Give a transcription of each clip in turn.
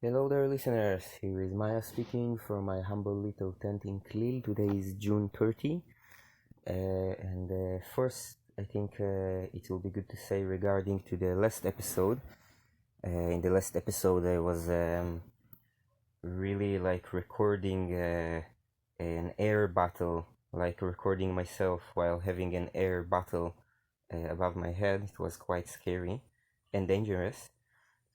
Hello there, listeners. Here is Maya speaking from my humble little tent in Klil. Today is June 30. And first, I think it will be good to say regarding to the last episode. In the last episode, I was really like recording an air battle, like recording myself while having an air battle above my head. It was quite scary and dangerous.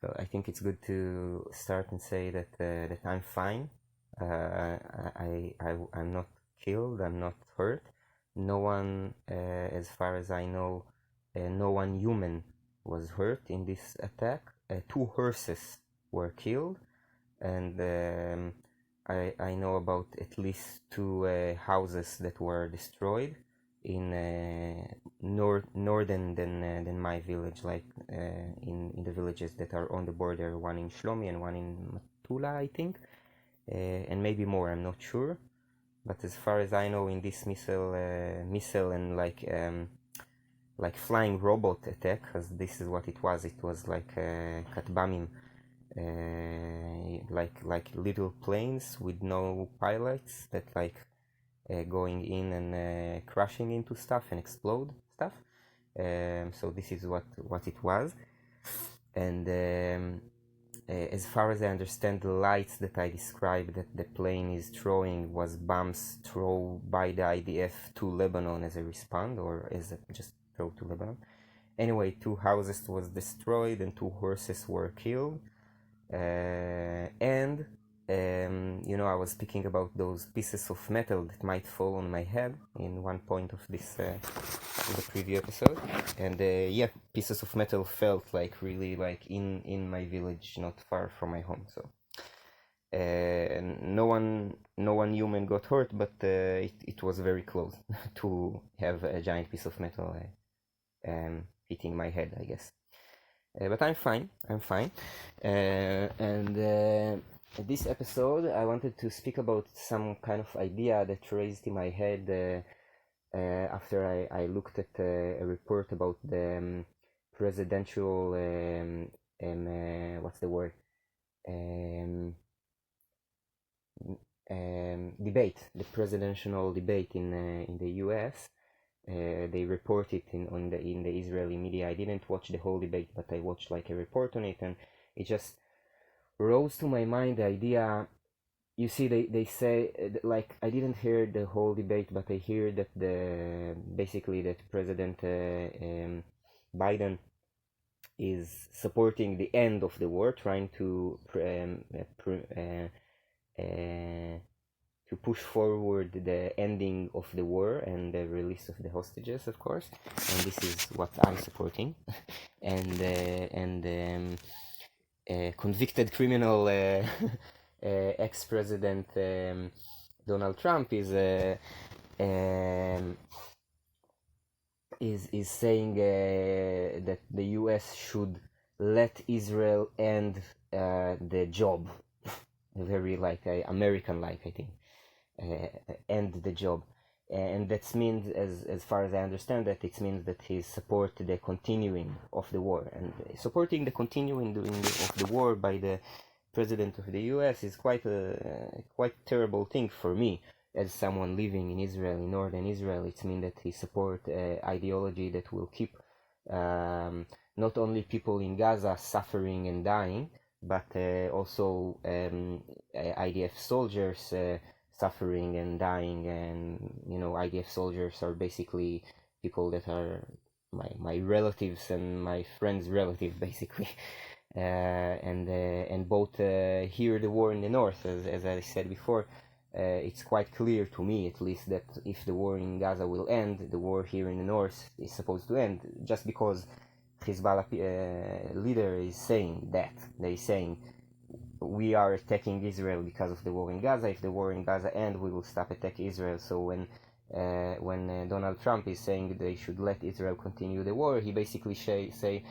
So I think it's good to start and say that I'm fine. I'm not killed. I'm not hurt. No one, as far as I know, no one human was hurt in this attack. Two horses were killed, and I know about at least two houses that were destroyed in northern than my village, like in the villages that are on the border, one in Shlomi and one in Matula, I think, and maybe more, I'm not sure. But as far as I know, in this missile and like flying robot attack, because this is what it was like katbamim, like little planes with no pilots that like going in and crashing into stuff and explode stuff. So this is what it was. And as far as I understand, the lights that I described that the plane is throwing was bombs thrown by the IDF to Lebanon as a response, or as a just throw to Lebanon. Anyway, two houses was destroyed and two horses were killed. And I was speaking about those pieces of metal that might fall on my head in one point of this in the previous episode, and pieces of metal felt like really like in my village, not far from my home. So no one human got hurt, but it was very close to have a giant piece of metal hitting my head, I guess. But I'm fine. And this episode, I wanted to speak about some kind of idea that raised in my head after I looked at a report about the presidential what's the word debate, the presidential debate in the U.S. They report it in the Israeli media. I didn't watch the whole debate, but I watched like a report on it, and it just rose to my mind the idea. You see, they say like I didn't hear the whole debate, but I hear that basically that President Biden is supporting the end of the war, trying to push forward the ending of the war and the release of the hostages, of course, and this is what I'm supporting. and convicted criminal ex-president Donald Trump is saying that the U.S. should let Israel end the job, very like American-like, I think. End the job, and that means, as far as I understand, that it means that he support the continuing of the war, and supporting the continuing of the war by the president of the U.S. is quite a terrible thing for me as someone living in Israel, in northern Israel. It means that he support ideology that will keep not only people in Gaza suffering and dying, but also IDF soldiers suffering and dying. And IDF soldiers are basically people that are my relatives and my friends' relatives, basically. And both here the war in the north, as I said before, it's quite clear to me, at least, that if the war in Gaza will end, the war here in the north is supposed to end, just because Hezbollah leader is saying that. They're saying we are attacking Israel because of the war in Gaza. If the war in Gaza ends, we will stop attacking Israel. So when Donald Trump is saying they should let Israel continue the war, he basically say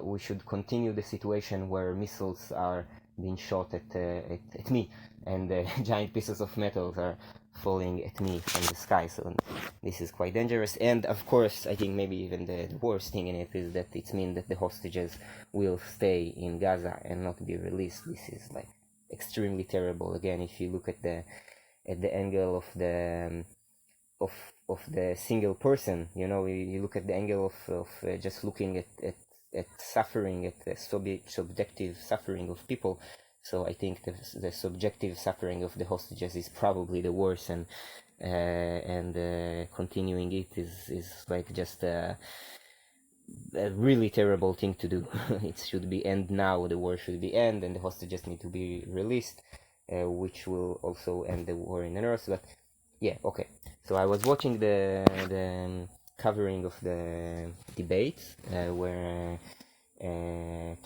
we should continue the situation where missiles are being shot at me, and giant pieces of metal are falling at me from the sky. So this is quite dangerous. And of course, I think maybe even the worst thing in it is that it means that the hostages will stay in Gaza and not be released. This is like extremely terrible. Again, if you look at the angle of the of the single person, you look at the angle of just looking at suffering, at the subjective suffering of people. So I think the subjective suffering of the hostages is probably the worst, and continuing it is like just a really terrible thing to do. It should be end now. The war should be end, and the hostages need to be released, which will also end the war in the north. But yeah, okay. So I was watching the covering of the debate where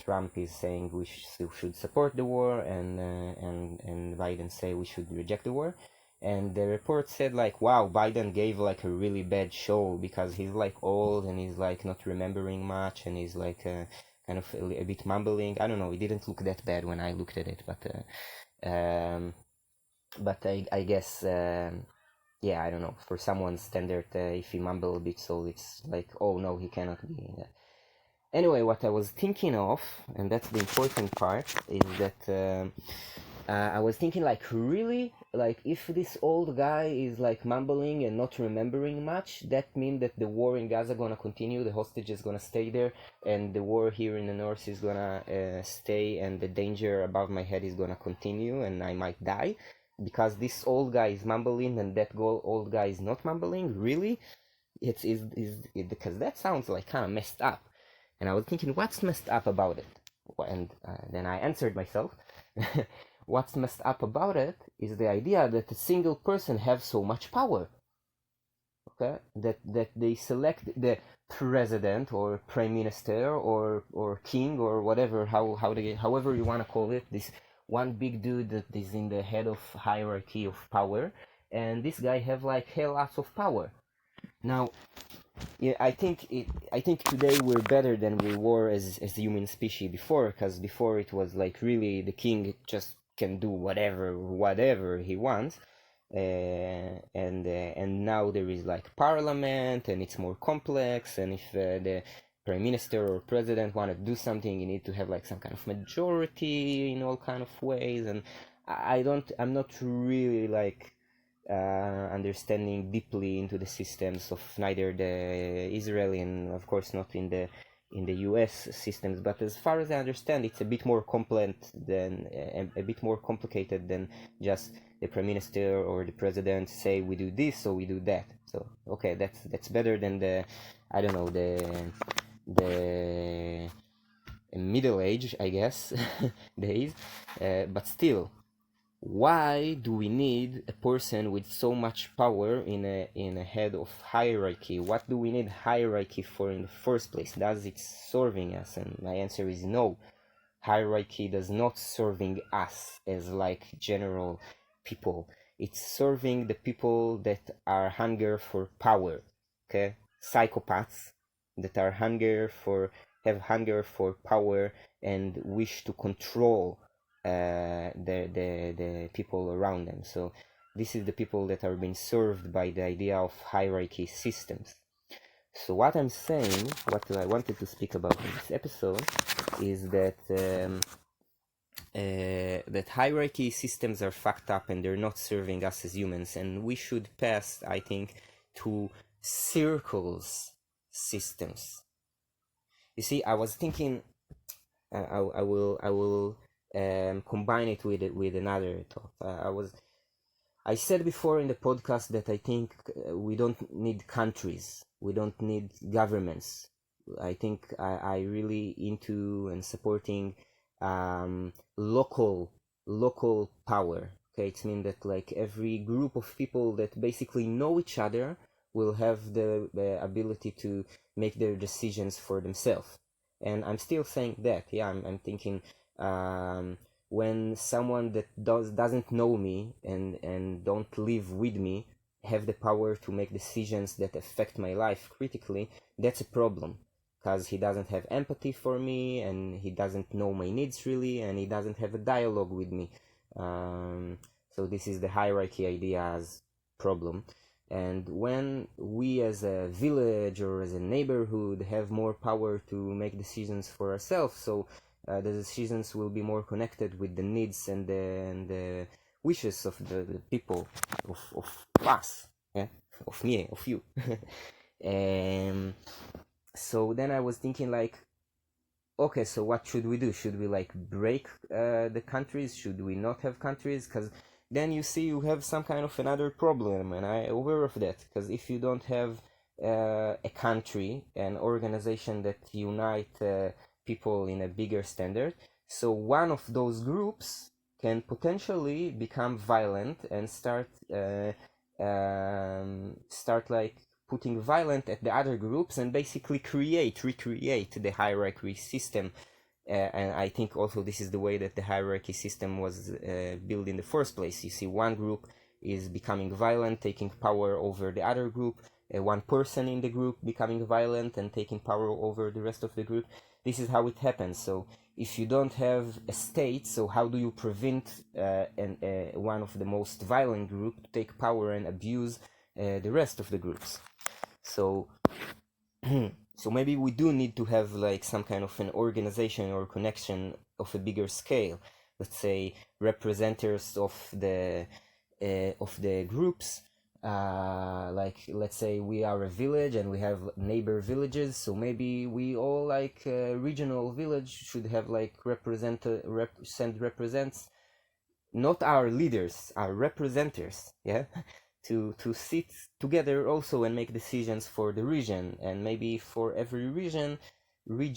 Trump is saying we should support the war, and Biden say we should reject the war. And the report said like, wow, Biden gave like a really bad show because he's like old and he's like not remembering much, and he's like kind of a bit mumbling. I don't know, it didn't look that bad when I looked at it, but I guess yeah, I don't know, for someone's standard, if he mumble a bit, so it's like, oh no, he cannot be that. Anyway, what I was thinking of, and that's the important part, is that I was thinking like, really, like if this old guy is like mumbling and not remembering much, that means that the war in Gaza gonna continue, the hostages gonna stay there, and the war here in the north is gonna stay, and the danger above my head is gonna continue, and I might die because this old guy is mumbling and that old guy is not mumbling. Really, because that sounds like kind of messed up. And I was thinking, what's messed up about it? And then I answered myself. What's messed up about it is the idea that a single person has so much power. Okay, that they select the president or prime minister or king or whatever, however you want to call it, this one big dude that is in the head of hierarchy of power, and this guy have like hell lots of power. Now, yeah, I think today we're better than we were as human species before, because before it was like really the king just can do whatever he wants, and now there is like parliament and it's more complex, and if the prime minister or president want to do something, you need to have like some kind of majority in all kind of ways, and I'm not really like understanding deeply into the systems of neither the Israeli and of course not in the US systems, but as far as I understand, it's a bit more complex than a bit more complicated than just the prime minister or the president say we do this or we do that. So okay, that's better than the, I don't know, the middle age, I guess, days, but still, why do we need a person with so much power in a head of hierarchy? What do we need hierarchy for in the first place? Does it serving us? And my answer is no. Hierarchy does not serving us as like general people. It's serving the people that are hunger for power. Okay, psychopaths that are have hunger for power and wish to control the people around them. So this is the people that are being served by the idea of hierarchy systems. So what I'm saying, what I wanted to speak about in this episode, is that that hierarchy systems are fucked up and they're not serving us as humans, and we should pass, I think, to circles systems. You see, I was thinking, I will combine it with another thought. I said before in the podcast that I think we don't need countries, we don't need governments. I think I really into and supporting local power. Okay, it means that like every group of people that basically know each other will have the ability to make their decisions for themselves. And I'm still saying that. Yeah, I'm thinking when someone that doesn't know me and don't live with me have the power to make decisions that affect my life critically, that's a problem, because he doesn't have empathy for me and he doesn't know my needs really, and he doesn't have a dialogue with me. So this is the hierarchy idea, as problem. And when we as a village or as a neighborhood have more power to make decisions for ourselves, so the decisions will be more connected with the needs and the wishes of the people, of us, yeah? Of me, of you. So then I was thinking like, okay, so what should we do? Should we like break the countries? Should we not have countries? Because then you see you have some kind of another problem, and I aware of that. Because if you don't have a country, an organization that unite people in a bigger standard, so one of those groups can potentially become violent and start like putting violent at the other groups and basically recreate the hierarchy system. And I think also this is the way that the hierarchy system was built in the first place. You see, one group is becoming violent, taking power over the other group, one person in the group becoming violent and taking power over the rest of the group. This is how it happens. So if you don't have a state, so how do you prevent one of the most violent group to take power and abuse the rest of the groups? So so maybe we do need to have like some kind of an organization or connection of a bigger scale. Let's say representatives of the groups. Like let's say we are a village and we have neighbor villages. So maybe we all like regional village should have like represents not our leaders, our representatives. Yeah. To sit together also and make decisions for the region, and maybe for every region we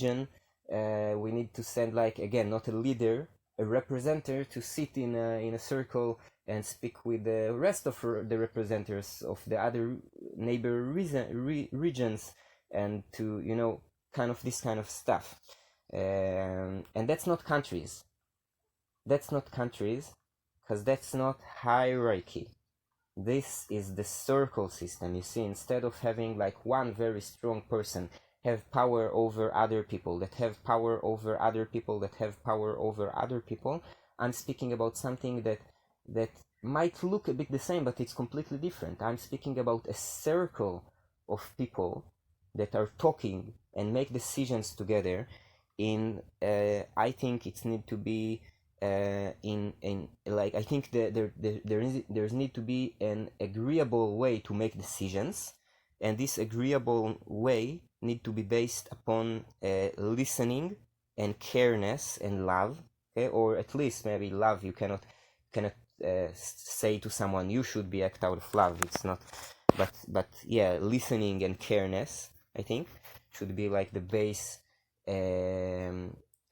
need to send like, again, not a leader, a representative to sit in a circle and speak with the rest of the representatives of the other neighbor regions, and to kind of this kind of stuff. And that's not countries, because that's not hierarchy. This is the circle system. You see, instead of having like one very strong person have power over other people, that have power over other people, that have power over other people, I'm speaking about something that might look a bit the same, but it's completely different. I'm speaking about a circle of people that are talking and make decisions together in I think it's need to be in like, I think there's need to be an agreeable way to make decisions, and this agreeable way need to be based upon listening and careness and love. Okay? Or at least maybe love. You cannot say to someone you should be act out of love. It's not, but yeah, listening and careness, I think, should be like the base.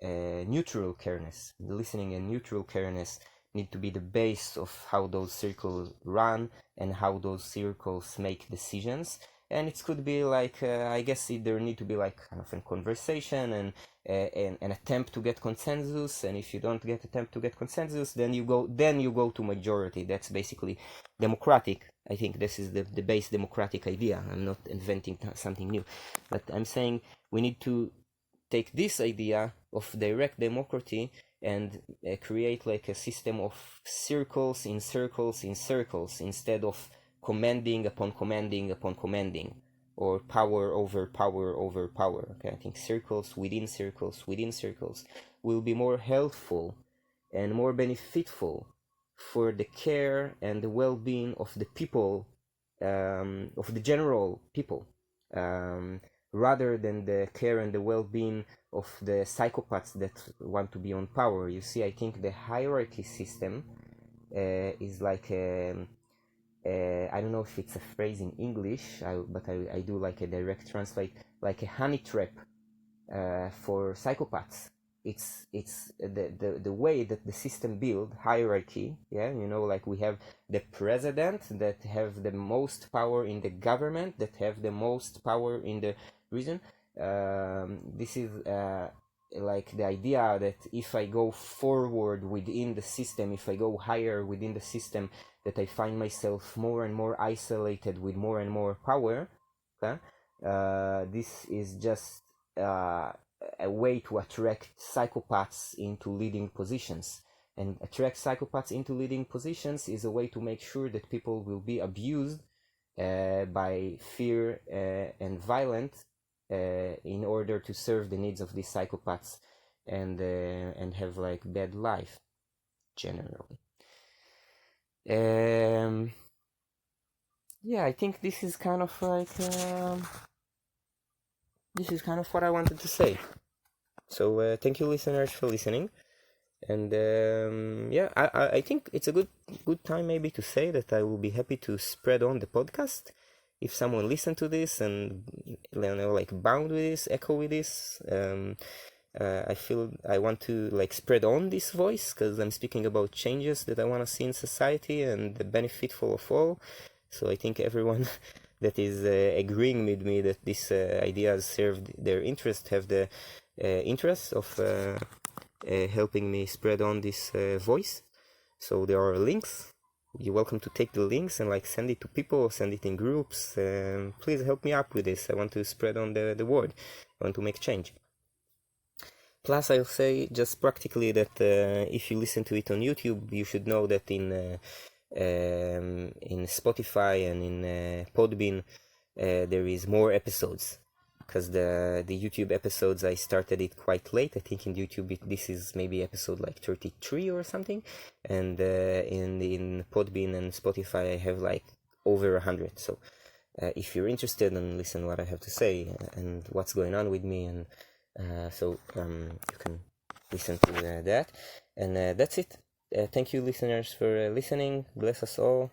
Neutral careness, listening and neutral careness need to be the base of how those circles run and how those circles make decisions. And it could be like I guess there need to be like kind of a conversation and an attempt to get consensus. And if you don't get attempt to get consensus, then you go to majority. That's basically democratic. I think this is the base democratic idea. I'm not inventing something new, but I'm saying we need to take this idea of direct democracy and create like a system of circles in circles in circles, instead of commanding upon commanding upon commanding, or power over power over power. Okay, I think circles within circles within circles will be more helpful and more beneficial for the care and the well-being of the people, of the general people, rather than the care and the well-being of the psychopaths that want to be on power. You see, I think the hierarchy system is like I don't know if it's a phrase in English, but I do like a direct translate, like a honey trap for psychopaths. It's the way that the system build hierarchy. Yeah, like we have the president that have the most power in the government, that have the most power in the region. This is like the idea that if I go forward within the system, if I go higher within the system, that I find myself more and more isolated with more and more power. Okay? This is just a way to attract psychopaths into leading positions. and attract psychopaths into leading positions is a way to make sure that people will be abused by fear and violence in order to serve the needs of these psychopaths and have like bad life generally. Yeah, I think this is kind of like this is kind of what I wanted to say. So thank you, listeners, for listening. And yeah, I think it's a good time maybe to say that I will be happy to spread on the podcast if someone listen to this and like bound with this, echo with this. I feel I want to like spread on this voice because I'm speaking about changes that I want to see in society and the benefit for all. So I think everyone that is agreeing with me that this idea has served their interest have the interest of helping me spread on this voice. So there are links. You're welcome to take the links and like send it to people, send it in groups. Please help me up with this. I want to spread on the word. I want to make change. Plus, I'll say just practically that if you listen to it on YouTube, you should know that in Spotify and in Podbean there is more episodes, because the YouTube episodes I started it quite late. I think in YouTube this is maybe episode like 33 or something, and in Podbean and Spotify I have like over 100. So if you're interested and listen what I have to say and what's going on with me, and so you can listen to that, and that's it. Thank you, listeners, for listening. Bless us all.